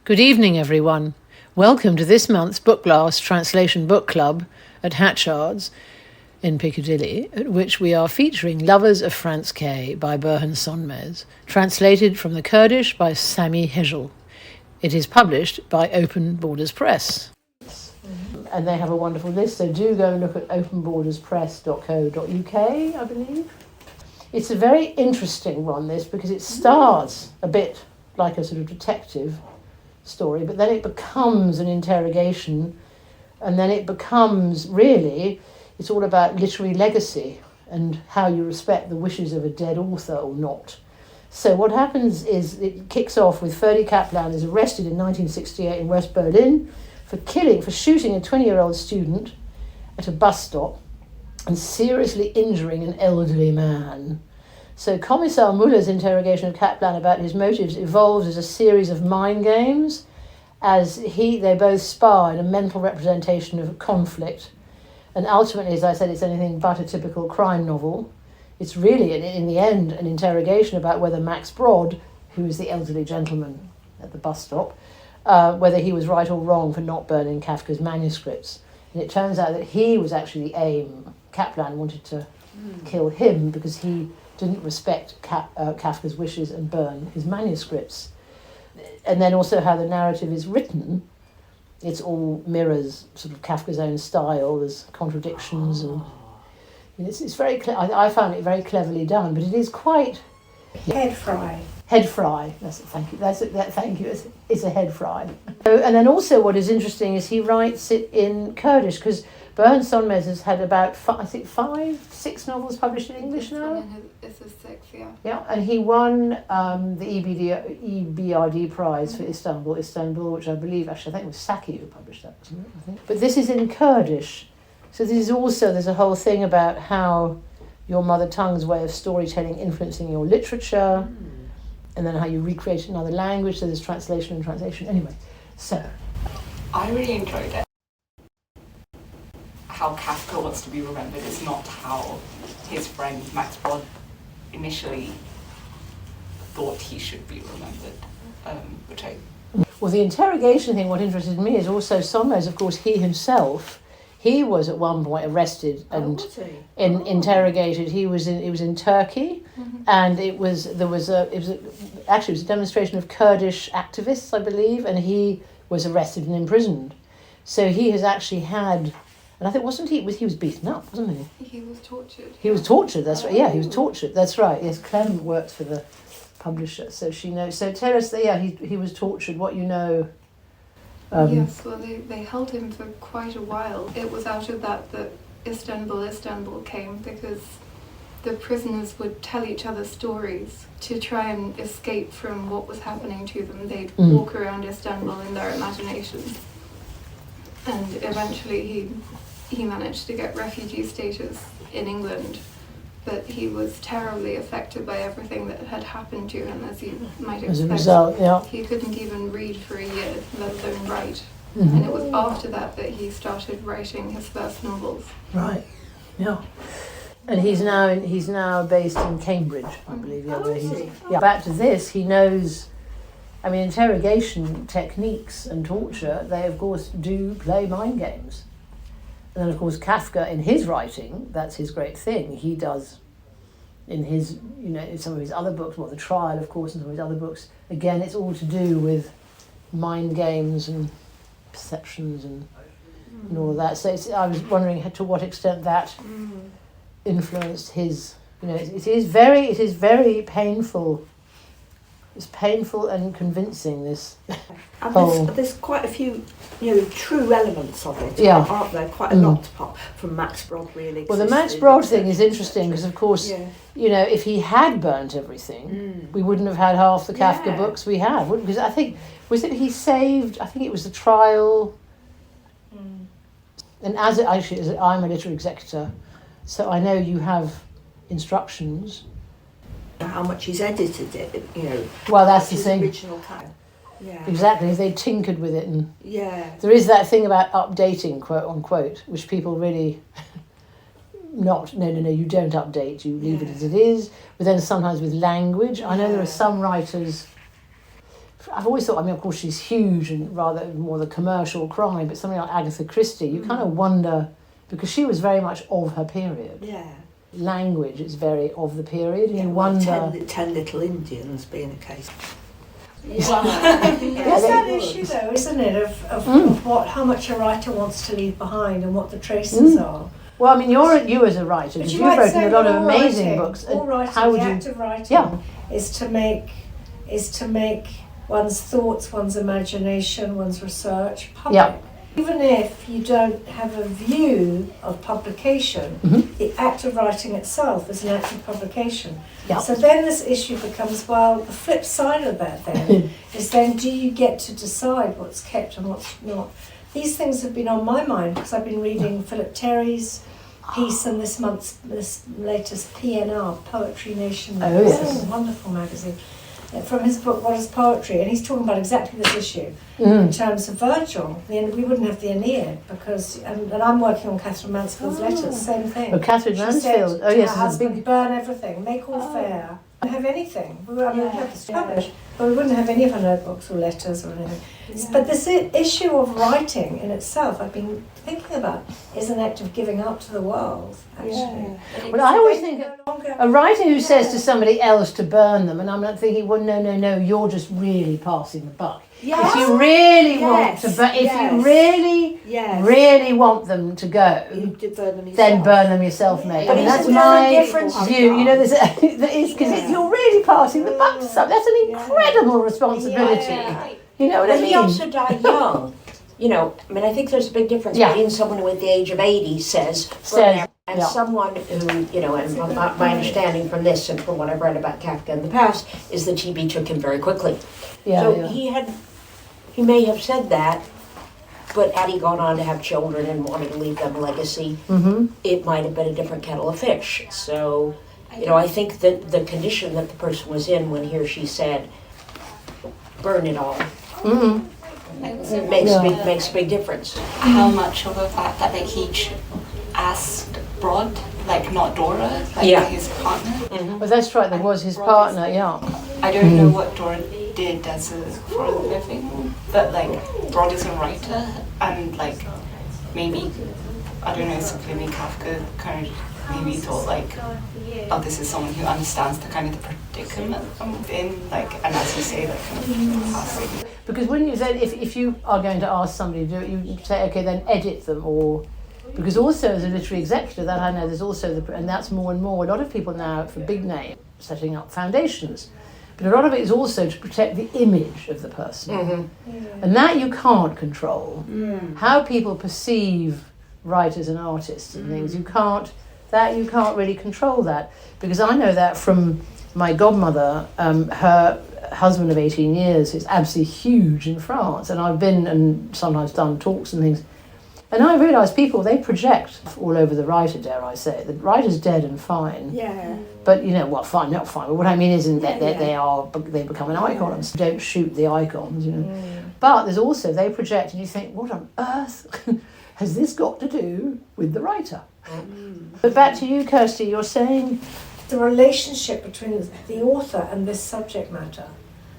Good evening, everyone. Welcome to this month's Bookblast Translation Book Club at Hatchards in Piccadilly, at which we are featuring Lovers of Franz K by Burhan Sönmez, translated from the Kurdish by Sami Hejel. It is published by Open Borders Press. And they have a wonderful list, so do go and look at openborderspress.co.uk, I believe. It's a very interesting one, this, because it starts a bit like a sort of detective story, but then it becomes an interrogation, and then it becomes, really, it's all about literary legacy and how you respect the wishes of a dead author or not. So what happens is it kicks off with Ferdy Kaplan is arrested in 1968 in West Berlin for shooting a 20-year-old student at a bus stop and seriously injuring an elderly man. So Kommissar Müller's interrogation of Kaplan about his motives evolves as a series of mind games as they both spar in a mental representation of conflict. And ultimately, as I said, it's anything but a typical crime novel. It's really, in the end, an interrogation about whether Max Brod, who is the elderly gentleman at the bus stop, whether he was right or wrong for not burning Kafka's manuscripts. And it turns out that he was actually the aim. Kaplan wanted to kill him because he didn't respect Kafka's wishes and burn his manuscripts. And then also how the narrative is written, it's all mirrors sort of Kafka's own style. There's contradictions and it's very. I found it very cleverly done, but it is quite head fry. Head fry. Thank you. Thank you. It's a head fry. And then also, what is interesting is he writes it in Kurdish because Burhan Sönmez has had about 6 novels published in English now. It's a 6, yeah. Yeah, and he won the EBRD prize for Istanbul, which I believe, actually, I think it was Saki who published that, wasn't it? I think. But this is in Kurdish. So this is also, there's a whole thing about how your mother tongue's way of storytelling influencing your literature, and then how you recreate another language, so there's translation and translation. Anyway, so. I really enjoyed it. How Kafka wants to be remembered is not how his friend Max Brod initially thought he should be remembered, which I... Well, the interrogation thing, what interested me is also Sönmez, of course, he was at one point arrested and interrogated. He was in Turkey, and it was a demonstration of Kurdish activists, I believe, and he was arrested and imprisoned. So he has actually had, and I think he was beaten up, wasn't he? He was tortured. He was tortured. That's right. Yeah, he was tortured. That's right. Yes, Clem works for the publisher, so she knows. So tell us that he was tortured. What you know. Yes, well, they held him for quite a while. It was out of that Istanbul came, because the prisoners would tell each other stories to try and escape from what was happening to them. They'd walk around Istanbul in their imaginations. And eventually he managed to get refugee status in England, but he was terribly affected by everything that had happened to him, as you might expect. As a result, yeah. He couldn't even read for a year, let alone write. And it was after that he started writing his first novels. Right, yeah. And he's now based in Cambridge, I believe. Yeah, back to this, he knows, I mean, interrogation techniques and torture, they of course do play mind games. And then of course Kafka in his writing, that's his great thing. He does in his, in some of his other books, The Trial of course, and some of his other books, again it's all to do with mind games and perceptions and all of that. So I was wondering to what extent that influenced his, it is very painful. It's painful and convincing, this whole... There's quite a few, true elements of it, aren't there? Quite a lot from Max Brod, really. Well, the Max Brod thing is interesting because, of course, if he had burnt everything, we wouldn't have had half the Kafka books we have. Because I think, it was The Trial, and I'm a literary executor, so I know you have instructions. How much he's edited it, Well, that's the thing. Original kind. Yeah. Exactly. They tinkered with it, and there is that thing about updating, quote unquote, which people really not. No, you don't update. You leave it as it is. But then sometimes with language, I know there are some writers. I've always thought, I mean, of course she's huge and rather more the commercial crime, but something like Agatha Christie, you kind of wonder, because she was very much of her period. Yeah. Language is very of the period, and you well, wonder... 10 Little Indians being a case. It's that issue though, isn't it, of how much a writer wants to leave behind and what the traces are. Well, I mean, you as a writer, because you've written a lot of amazing books. All writing, the act of writing is to make one's thoughts, one's imagination, one's research public. Yeah. Even if you don't have a view of publication, the act of writing itself is an act of publication. Yeah. So then this issue becomes, well, the flip side of that then is then do you get to decide what's kept and what's not? These things have been on my mind because I've been reading Philip Terry's piece in this latest PNR, Poetry Nation. Oh, yes. Wonderful magazine. From his book, What is Poetry? And he's talking about exactly this issue in terms of Virgil. We wouldn't have the Aeneid because, and I'm working on Catherine Mansfield's letters, same thing. Oh, Catherine Mansfield. Oh, yes. Her husband, burn everything, make all fair. We wouldn't have anything. We would have to publish, but we wouldn't have any of her notebooks or letters or anything. Yeah. But this issue of writing in itself, I've been thinking about, is an act of giving up to the world, actually. Yeah. Well, I always think a writer who says to somebody else to burn them, and I'm not thinking, well, no, you're just really passing the buck. Yes. If you really want to, if you really want them to go, then burn them yourself, mate. But I mean, that's my view. You know, because you're really passing the buck to something. That's an incredible responsibility. Yeah. You know what I mean? He also died young. You know, I mean, I think there's a big difference between someone who at the age of 80 says and someone who, you know, and my understanding from this and from what I've read about Kafka in the past is that TB took him very quickly. He may have said that, but had he gone on to have children and wanted to leave them a legacy, it might have been a different kettle of fish. So, you know, I think that the condition that the person was in when he or she said, burn it all, makes a big difference. How much of a fact that he asked Broad, not Dora, his partner. Well, that's right. There was his partner. I don't know what Dora did for a living, but Broad is a writer, and maybe I don't know. So maybe Kafka kind of maybe thought oh, this is someone who understands the kind of the predicament I'm in, and as you say, kind of passing. Because when you say, if you are going to ask somebody to do it, you say, okay, then edit them, or because also as a literary executor, that I know there's also and that's more and more. A lot of people now for big names setting up foundations, but a lot of it is also to protect the image of the person, and that you can't control. How people perceive writers and artists and things, you can't really control that, because I know that from my godmother. Her husband of 18 years is absolutely huge in France, and I've been and sometimes done talks and things, and I realise people, they project all over the writer, dare I say. The writer's dead and fine. Yeah. But fine, not fine. But what I mean isn't that they become an icon and don't shoot the icons, you know. But there's also, they project and you think, what on earth has this got to do with the writer? But back to you, Kirsty, you're saying the relationship between the author and this subject matter.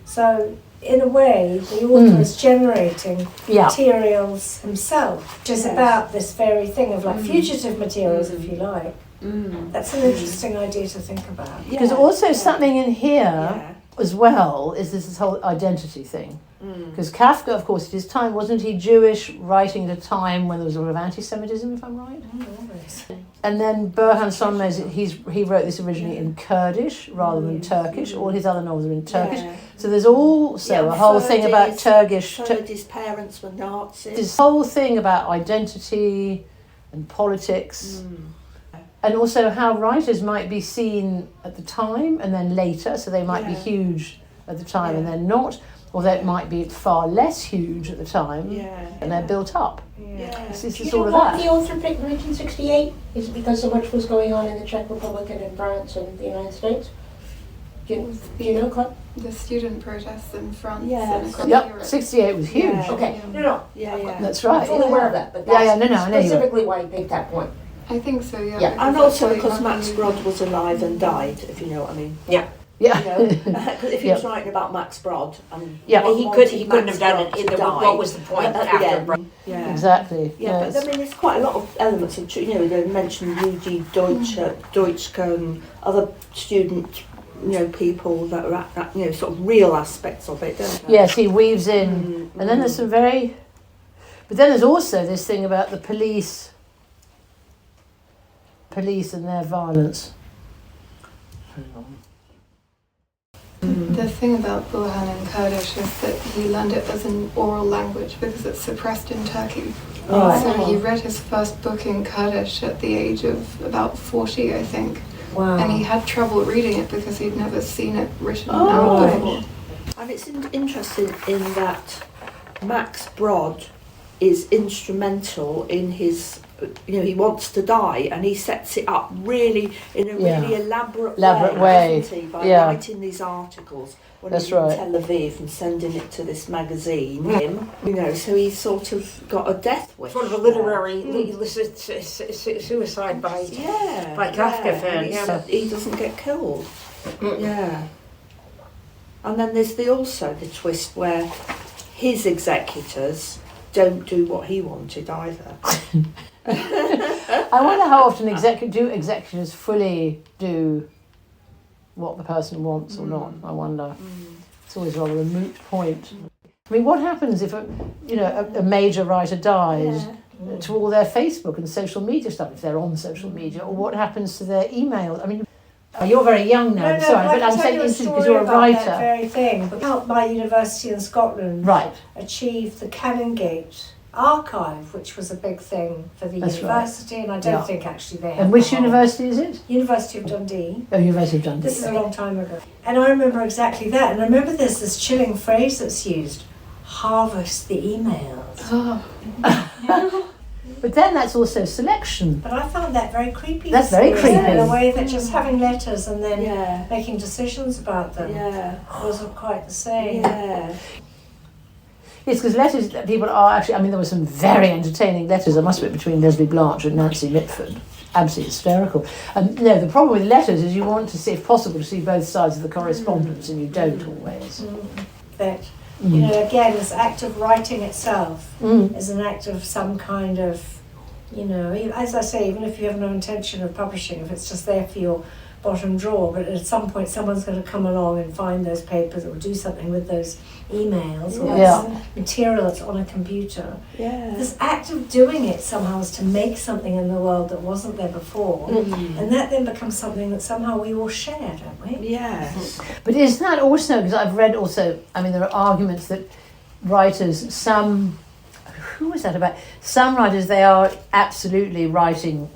So, in a way, the author is generating materials himself, which is about this very thing of fugitive materials, if you like. That's an interesting idea to think about. Because also something in here as well is this whole identity thing. Because Kafka, of course, at his time, wasn't he Jewish, writing at a time when there was a lot of anti-Semitism, if I'm right? And then Burhan Sönmez, he wrote this originally in Kurdish rather than Turkish. All his other novels are in Turkish. So there's also a whole thing about Turkish. His parents were Nazis. This whole thing about identity and politics. And also how writers might be seen at the time and then later, so they might be huge at the time and then not, or they might be far less huge at the time and they're built up. This is all of that. The author picked 1968? Is it because so much was going on in the Czech Republic and in France and the United States? Do you know, Claire? The student protests in France and across Europe. 68 was huge. Yeah. Okay, no. That's right. I'm fully aware of that, but that's I know specifically why he picked that point. I think so, And also because Max Brod was alive and died, if you know what I mean. Yeah. Because if he was writing about Max Brod, and he couldn't have done it. What was the point after Brod? Yeah, exactly. Yeah, but I mean, there's quite a lot of elements of, they mentioned UG Deutschke and other student, people that are at that, sort of real aspects of it, don't they? Yes, he weaves in, and then there's some but then there's also this thing about the police and their violence. The thing about Burhan in Kurdish is that he learned it as an oral language because it's suppressed in Turkey. Right. So he read his first book in Kurdish at the age of about 40, I think. Wow. And he had trouble reading it because he'd never seen it written out before. And it's interesting in that Max Brod is instrumental in his, he wants to die, and he sets it up really in a really elaborate way, doesn't he, by writing these articles when he's in Tel Aviv and sending it to this magazine. So he's sort of got a death wish. Sort of a literary suicide by Kafka fan. Yeah. He doesn't get killed. Yeah. And then there's the twist where his executors don't do what he wanted either. I wonder how often executors fully do what the person wants or not. I wonder. It's always rather a moot point. I mean, what happens if a major writer dies to all their Facebook and social media stuff, if they're on social media, or what happens to their emails? I mean, you're very young now, but I'm saying because you're a writer. That very thing. But helped my university in Scotland achieve the Canongate archive, which was a big thing for the university, and I don't think actually they have. And which university is it? University of Dundee. Oh, University of Dundee. This is a long time ago. And I remember exactly that. And I remember there's this chilling phrase that's used, harvest the emails. Oh. But then that's also selection. But I found that very creepy. That's very creepy. In a way that just having letters and then making decisions about them wasn't quite the same. Yeah. Yes, because letters, people are actually, there were some very entertaining letters, I must admit, between Leslie Blanche and Nancy Mitford. Absolutely hysterical. No, the problem with letters is you want to see, if possible, to see both sides of the correspondence, and you don't always. That, again, this act of writing itself is an act of some kind of, as I say, even if you have no intention of publishing, if it's just there for your bottom drawer, but at some point someone's going to come along and find those papers or do something with those emails or this material that's on a computer. Yeah. This act of doing it somehow is to make something in the world that wasn't there before, and that then becomes something that somehow we all share, don't we? Yes. But is that also, because I've read also, there are arguments that writers, who was that about? Some writers, they are absolutely writing,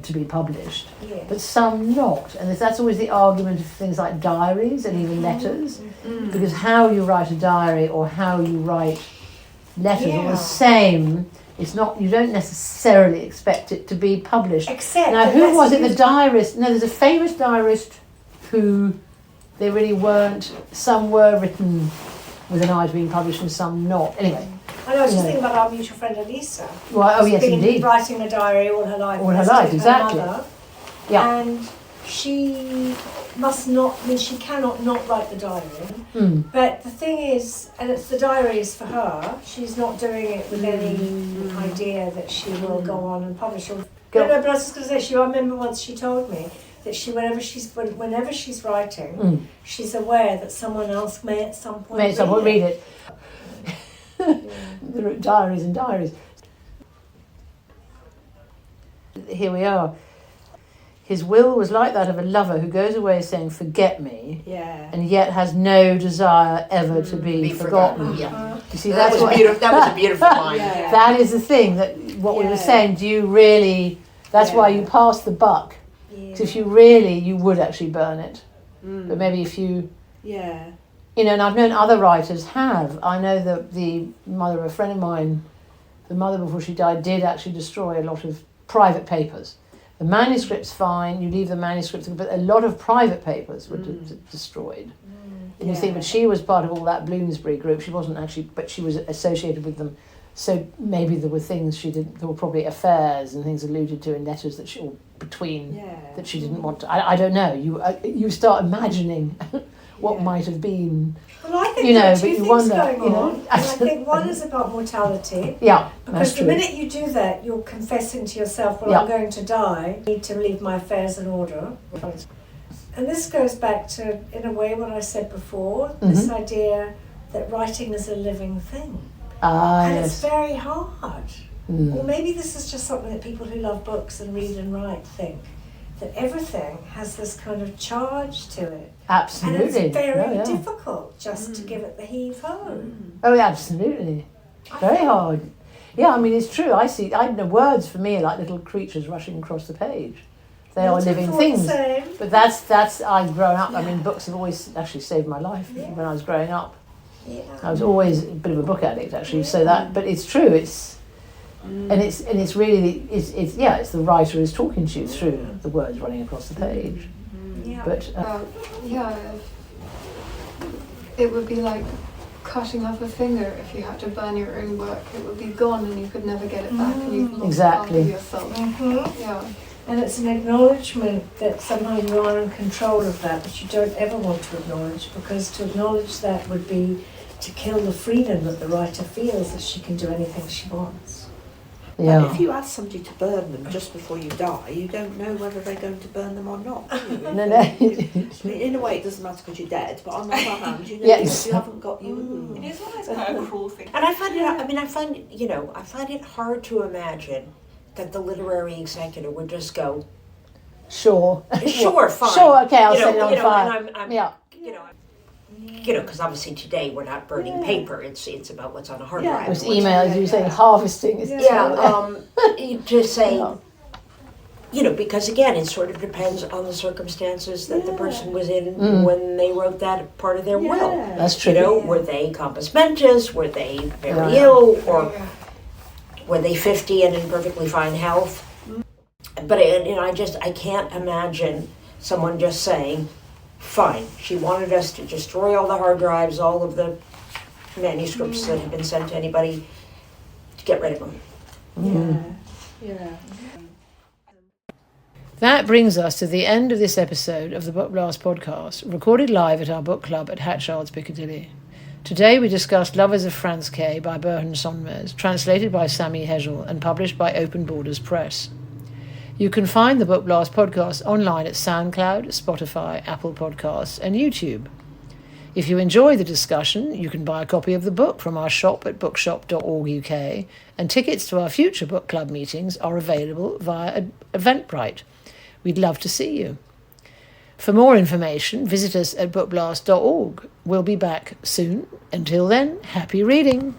to be published, but some not. And that's always the argument of things like diaries and even letters, because how you write a diary or how you write letters are the same. It's not, you don't necessarily expect it to be published. Except now, who was it, the diarist? No, there's a famous diarist who they really weren't. Some were written with an eye to being published and some not. Anyway. I know, I was just thinking about our mutual friend Elisa. Well, yes, been indeed. Writing a diary all her life. All her life, exactly. Mother, yeah. And she must not, she cannot not write the diary. But the thing is, and it's the diary is for her, she's not doing it with any idea that she will go on and publish. No, but I was just going to say, I remember once she told me that whenever she's writing, she's aware that someone else may at some point read it. There are diaries and diaries. Here we are. His will was like that of a lover who goes away saying, "Forget me," and yet has no desire ever to be forgotten. Yeah. You see, that was beautiful. That was a beautiful line. That is the thing. That what we were saying. Do you really? That's why you pass the buck. So if you really, you would actually burn it. But maybe if you. Yeah. And I've known other writers have. I know that the mother of a friend of mine, the mother before she died, did actually destroy a lot of private papers. The manuscript's fine, you leave the manuscripts, but a lot of private papers were destroyed. And you think, but she was part of all that Bloomsbury group. She wasn't actually, but she was associated with them So maybe there were things there were probably affairs and things alluded to in letters that she didn't want to. I don't know. You start imagining what might have been. Well, I think there are two things wonder, going on. And I think one is about mortality. Yeah, because the minute you do that, you're confessing to yourself, well, I'm going to die. I need to leave my affairs in order. And this goes back to, in a way, what I said before, this idea that writing is a living thing. And it's very hard. Or maybe this is just something that people who love books and read and write think, that everything has this kind of charge to it. Absolutely. And it's very difficult just to give it the heave-ho. Oh, absolutely. Very hard. Yeah, I mean, it's true. I know words for me are like little creatures rushing across the page. They are living things. But that's I've grown up. I mean, books have always actually saved my life when I was growing up. Yeah. I was always a bit of a book addict, actually. So but it's true. It's really it's the writer who's talking to you through the words running across the page. Yeah. But it would be like cutting off a finger. If you had to burn your own work, it would be gone and you could never get it back, and you've lost part of yourself. Yeah. And it's an acknowledgement that somehow you are in control of that, but you don't ever want to acknowledge, because to acknowledge that would be to kill the freedom that the writer feels that she can do anything she wants. Yeah. And if you ask somebody to burn them just before you die, you don't know whether they're going to burn them or not. No. In a way, it doesn't matter because you're dead, but on the other hand, you know, you haven't got you. It is always quite a cruel thing. And I find it hard to imagine that the literary executor would just go, sure, fine. Sure, okay, I'll set it on fire. Because obviously today we're not burning paper. It's about what's on a hard drive. It was emails, you say harvesting. To say, because again, it sort of depends on the circumstances that the person was in when they wrote that part of their will. That's true. Were they compos mentis? Were they very ill? Or were they 50 and in perfectly fine health? But I can't imagine someone just saying, fine, she wanted us to destroy all the hard drives, all of the manuscripts that have been sent to anybody, to get rid of them. Yeah. That brings us to the end of this episode of the Bookblast podcast, recorded live at our book club at Hatchards Piccadilly. Today we discussed Lovers of Franz K by Burhan Sönmez, translated by Sami Hejel and published by Open Borders Press. You can find the Bookblast podcast online at SoundCloud, Spotify, Apple Podcasts and YouTube. If you enjoy the discussion, you can buy a copy of the book from our shop at bookshop.org.uk, and tickets to our future book club meetings are available via Eventbrite. We'd love to see you. For more information, visit us at bookblast.org. We'll be back soon. Until then, happy reading.